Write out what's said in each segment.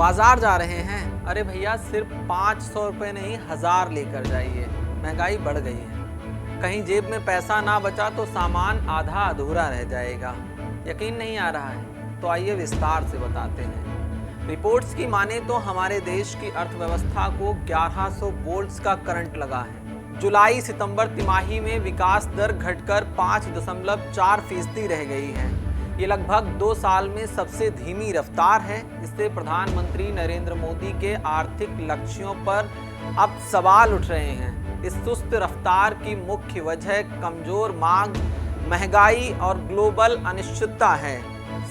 बाजार जा रहे हैं? अरे भैया सिर्फ 500 रुपये नहीं 1000 लेकर जाइए। महंगाई बढ़ गई है। कहीं जेब में पैसा ना बचा तो सामान आधा अधूरा रह जाएगा। यकीन नहीं आ रहा है तो आइए विस्तार से बताते हैं। रिपोर्ट्स की माने तो हमारे देश की अर्थव्यवस्था को 1100 वोल्ट्स का करंट लगा है। जुलाई सितंबर तिमाही में विकास दर घटकर 5.4% रह गई है। ये लगभग 2 साल में सबसे धीमी रफ्तार है। इससे प्रधानमंत्री नरेंद्र मोदी के आर्थिक लक्ष्यों पर अब सवाल उठ रहे हैं। इस सुस्त रफ्तार की मुख्य वजह कमजोर मांग, महंगाई और ग्लोबल अनिश्चितता है।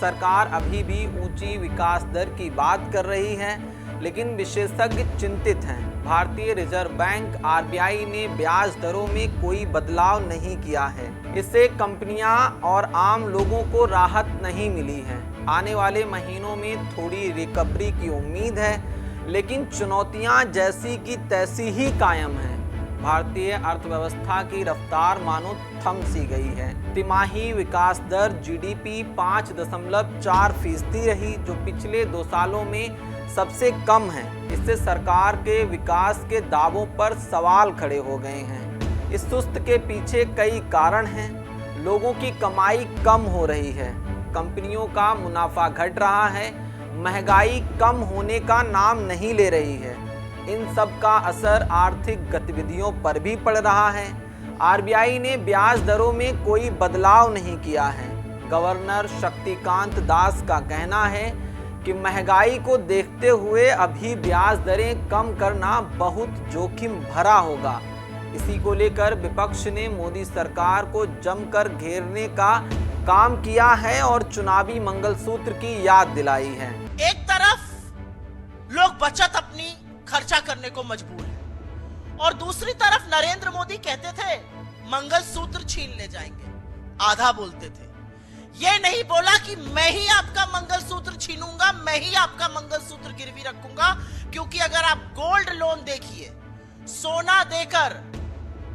सरकार अभी भी ऊंची विकास दर की बात कर रही है, लेकिन विशेषज्ञ चिंतित हैं। भारतीय रिजर्व बैंक आरबीआई ने ब्याज दरों में कोई बदलाव नहीं किया है। इससे कंपनियां और आम लोगों को राहत नहीं मिली है। आने वाले महीनों में थोड़ी रिकवरी की उम्मीद है, लेकिन चुनौतियां जैसी की तैसी ही कायम हैं। भारतीय अर्थव्यवस्था की रफ्तार मानो थम सी गई है। तिमाही विकास दर जीडीपी 5.4% रही, जो पिछले 2 सालों में सबसे कम है। इससे सरकार के विकास के दावों पर सवाल खड़े हो गए हैं। इस सुस्त के पीछे कई कारण हैं। लोगों की कमाई कम हो रही है, कंपनियों का मुनाफा घट रहा है, महंगाई कम होने का नाम नहीं ले रही है। इन सब का असर आर्थिक गतिविधियों पर भी पड़ रहा है। आरबीआई ने ब्याज दरों में कोई बदलाव नहीं किया है। गवर्नर शक्तिकांत दास का कहना है कि महंगाई को देखते हुए अभी ब्याज दरें कम करना बहुत जोखिम भरा होगा। इसी को लेकर विपक्ष ने मोदी सरकार को जमकर घेरने का काम किया है और चुनावी मंगलसूत्र की याद दिलाई है। एक तरफ लोग बचत अपनी खर्चा करने को मजबूर है और दूसरी तरफ नरेंद्र मोदी कहते थे मंगलसूत्र छीन ले जाएंगे। आधा बोलते थे, ये नहीं बोला कि मैं ही आपका मंगलसूत्र छीनूंगा, मैं ही आपका मंगलसूत्र गिरवी रखूंगा। क्योंकि अगर आप गोल्ड लोन देखिए, सोना देकर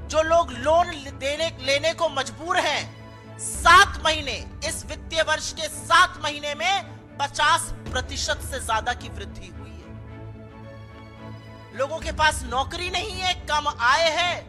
जो लोग लोन लेने को मजबूर हैं, 7 महीने, इस वित्तीय वर्ष के 7 महीने में 50% से ज्यादा की वृद्धि हुई है। लोगों के पास नौकरी नहीं है, कम आय है,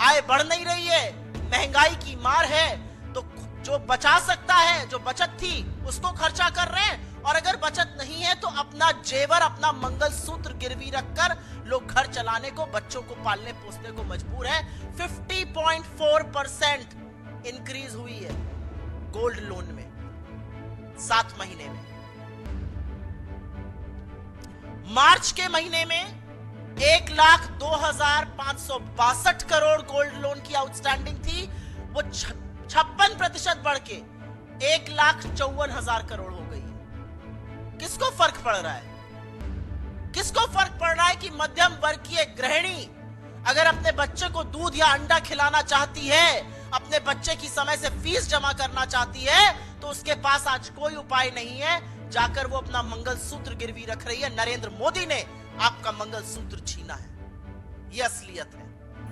आय बढ़ नहीं रही है, महंगाई की मार है, तो जो बचा सकता है, जो बचत थी उसको खर्चा कर रहे हैं। और अगर बचत नहीं है तो अपना जेवर, अपना मंगलसूत्र गिरवी रखकर लोग घर चलाने को, बच्चों को पालने पोसने को मजबूर है। 50.4% इंक्रीज हुई है गोल्ड लोन में 7 महीने में। मार्च के महीने में 1,02,562 करोड़ गोल्ड लोन की आउटस्टैंडिंग थी। वो 56% बढ़ के 1,54,000 करोड़ हो गई है। किसको फर्क पड़ रहा है? किसको फर्क पड़ रहा है कि मध्यम वर्ग की एक गृहिणी अगर अपने बच्चे को दूध या अंडा खिलाना चाहती है, अपने बच्चे की समय से फीस जमा करना चाहती है, तो उसके पास आज कोई उपाय नहीं है, जाकर वो अपना मंगलसूत्र गिरवी रख रही है। नरेंद्र मोदी ने आपका मंगलसूत्र छीना है। ये असलियत है।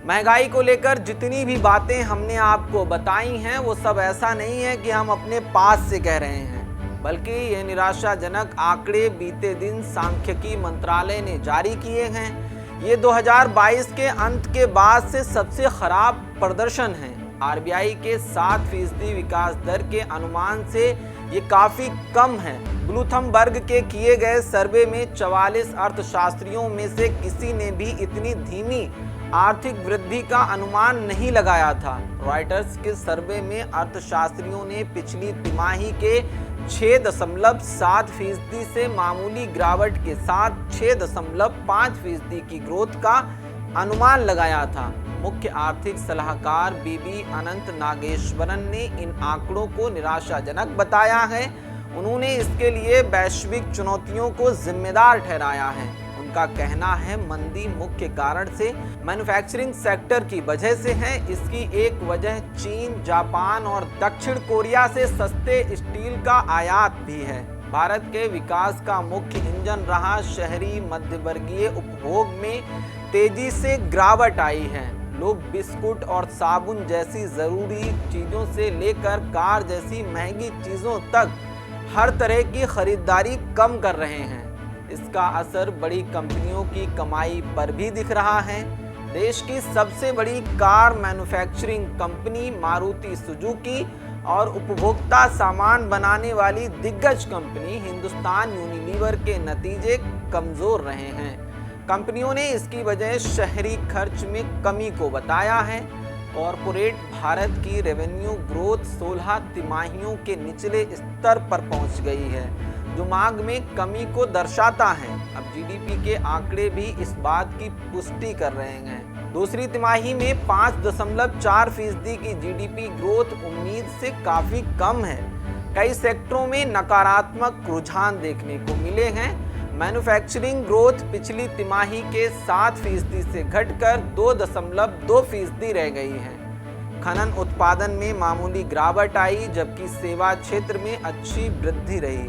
महंगाई को लेकर जितनी भी बातें हमने आपको बताई हैं, वो सब ऐसा नहीं है कि हम अपने पास से कह रहे हैं, बल्कि ये निराशाजनक आंकड़े बीते दिन सांख्यिकी मंत्रालय ने जारी किए हैं। ये 2022 के अंत के बाद से सबसे खराब प्रदर्शन है। आरबीआई के 7% विकास दर के अनुमान से ये काफ़ी कम है। ब्लूमबर्ग के किए गए सर्वे में 44 अर्थशास्त्रियों में से किसी ने भी इतनी धीमी आर्थिक वृद्धि का अनुमान नहीं लगाया था। रॉयटर्स के सर्वे में अर्थशास्त्रियों ने पिछली तिमाही के 6.7% से मामूली गिरावट के साथ 6.5% की ग्रोथ का अनुमान लगाया था। मुख्य आर्थिक सलाहकार बीबी अनंत नागेश्वरन ने इन आंकड़ों को निराशाजनक बताया है। उन्होंने इसके लिए वैश्विक चुनौतियों को जिम्मेदार ठहराया है। उनका कहना है मंदी मुख्य कारण से मैन्युफैक्चरिंग सेक्टर की वजह से है। इसकी एक वजह चीन, जापान और दक्षिण कोरिया से सस्ते स्टील का आयात भी है। भारत के विकास का मुख्य इंजन रहा शहरी मध्यवर्गीय उपभोग में तेजी से गिरावट आई है। लोग बिस्कुट और साबुन जैसी जरूरी चीजों से लेकर कार जैसी महंगी चीजों तक हर तरह की खरीदारी कम कर रहे हैं। इसका असर बड़ी कंपनियों की कमाई पर भी दिख रहा है। देश की सबसे बड़ी car manufacturing company Maruti Suzuki और उपभोक्ता सामान बनाने वाली दिग्गज कंपनी हिंदुस्तान यूनिलीवर के नतीजे कमजोर रहे हैं। कंपनियों ने इसकी वजह शहरी खर्च में कमी को बताया है। कॉरपोरेट भारत की रेवेन्यू ग्रोथ 16 तिमाहियों के निचले स्तर पर पहुंच गई है, जो मांग में कमी को दर्शाता है। अब जीडीपी के आंकड़े भी इस बात की पुष्टि कर रहे हैं। दूसरी तिमाही में 5.4% की जीडीपी ग्रोथ उम्मीद से काफी कम है। कई सेक्टरों में नकारात्मक रुझान देखने को मिले हैं। मैन्युफैक्चरिंग ग्रोथ पिछली तिमाही के 7% से घटकर 2.2% रह गई है। खनन उत्पादन में मामूली गिरावट आई, जबकि सेवा क्षेत्र में अच्छी वृद्धि रही,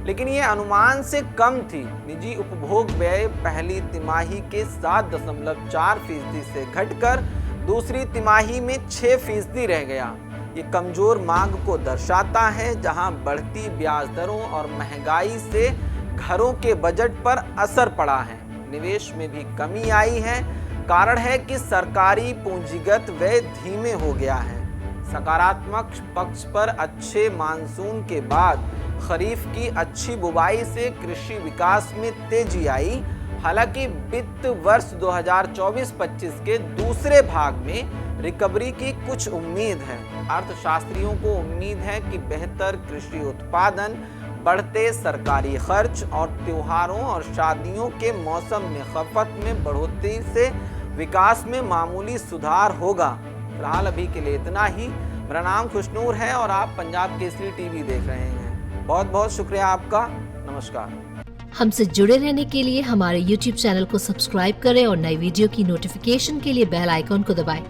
लेकिन ये अनुमान से कम थी। निजी उपभोग व्यय पहली तिमाही के 7.4% से घटकर दूसरी तिमाही में 6% रह गया। ये कमजोर मांग को दर्शाता है, जहां बढ़ती ब्याज दरों और महंगाई से घरों के बजट पर असर पड़ा है। निवेश में भी कमी आई है। कारण है कि सरकारी पूंजीगत व्यय धीमे हो गया है। सकारात्मक पक्ष पर अच्छे मानसून के बाद खरीफ की अच्छी बुवाई से कृषि विकास में तेजी आई। हालांकि वित्त वर्ष 2024-25 के दूसरे भाग में रिकवरी की कुछ उम्मीद है। अर्थशास्त्रियों को उम्मीद है कि बेहतर कृषि उत्पादन, बढ़ते सरकारी खर्च और त्योहारों और शादियों के मौसम में खपत में बढ़ोतरी से विकास में मामूली सुधार होगा। फिलहाल अभी के लिए इतना ही। मेरा नाम खुशनूर है और आप पंजाब केसरी टीवी देख रहे हैं। बहुत बहुत शुक्रिया आपका। नमस्कार। हमसे जुड़े रहने के लिए हमारे YouTube चैनल को सब्सक्राइब करें और नई वीडियो की नोटिफिकेशन के लिए बेल आइकॉन को दबाएं।